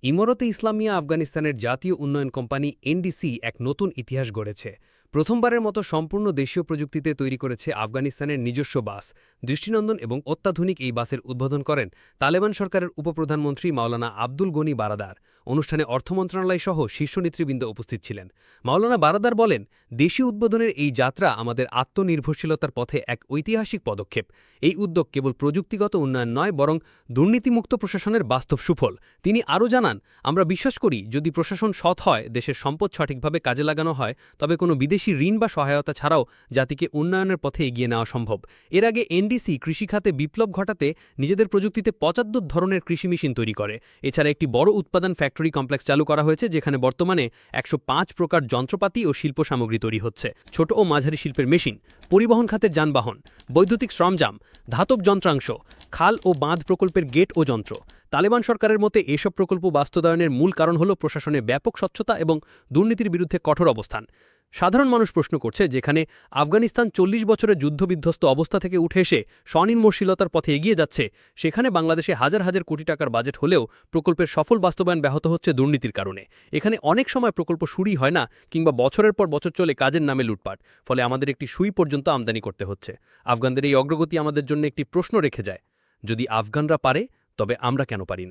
ইমারতে ইসলামিয়া আফগানিস্তানের জাতীয় উন্নয়ন কোম্পানি এনডিসি এক নতুন ইতিহাস গড়েছে। প্রথমবারের মতো সম্পূর্ণ দেশীয় প্রযুক্তিতে তৈরি করেছে আফগানিস্তানের নিজস্ব বাস। দৃষ্টিনন্দন এবং অত্যাধুনিক এই বাসের উদ্বোধন করেন তালেবান সরকারের উপপ্রধানমন্ত্রী মাওলানা আব্দুল গনি বারাদার। অনুষ্ঠানে অর্থ মন্ত্রণালয় সহ শীর্ষ নেতৃবৃন্দ উপস্থিত ছিলেন। মাওলানা বারাদার বলেন, দেশীয় উদ্বোধনের এই যাত্রা আমাদের আত্মনির্ভরশীলতার পথে এক ঐতিহাসিক পদক্ষেপ। এই উদ্যোগ কেবল প্রযুক্তিগত উন্নয়ন নয়, বরং দুর্নীতিমুক্ত প্রশাসনের বাস্তব সুফল। তিনি আরও জানান, আমরা বিশ্বাস করি যদি প্রশাসন সৎ হয়, দেশের সম্পদ সঠিকভাবে কাজে লাগানো হয়, তবে কোনো বিদেশি ঋণ বা সহায়তা ছাড়াও জাতিকে উন্নয়নের পথে এগিয়ে নেওয়া সম্ভব। এর আগে এনডিসি কৃষিখাতে বিপ্লব ঘটাতে নিজেদের প্রযুক্তিতে ৭৫ ধরনের কৃষি মেশিন তৈরি করে। এছাড়া একটি বড় উৎপাদন ফ্যাক্টরি কমপ্লেক্স চালু করা হয়েছে, যেখানে বর্তমানে ১০৫ প্রকার যন্ত্রপাতি ও শিল্প সামগ্রী তৈরি হচ্ছে। ছোট ও মাঝারি শিল্পের মেশিন, পরিবহন খাতের যানবাহন, বৈদ্যুতিক সরঞ্জাম, ধাতব যন্ত্রাংশ, খাল ও বাঁধ প্রকল্পের গেট ও যন্ত্র। তালেবান সরকারের মতে এসব প্রকল্প বাস্তবায়নের মূল কারণ হল প্রশাসনে ব্যাপক স্বচ্ছতা এবং দুর্নীতির বিরুদ্ধে কঠোর অবস্থান। সাধারণ মানুষ প্রশ্ন করছে, যেখানে আফগানিস্তান ৪০ বছরের যুদ্ধবিধ্বস্ত অবস্থা থেকে উঠে এসে স্বনির্ভরশীলতার পথে এগিয়ে যাচ্ছে, সেখানে বাংলাদেশে হাজার হাজার কোটি টাকার বাজেট হলেও প্রকল্পের সফল বাস্তবায়ন ব্যাহত হচ্ছে দুর্নীতির কারণে। এখানে অনেক সময় প্রকল্প শুরুই হয় না, কিংবা বছরের পর বছর চলে কাজের নামে লুটপাট, ফলে আমাদের একটি সুই পর্যন্ত আমদানি করতে হচ্ছে। আফগানদের এই অগ্রগতি আমাদের জন্য একটি প্রশ্ন রেখে যায়, যদি আফগানরা পারে, তবে আমরা কেন পারি না?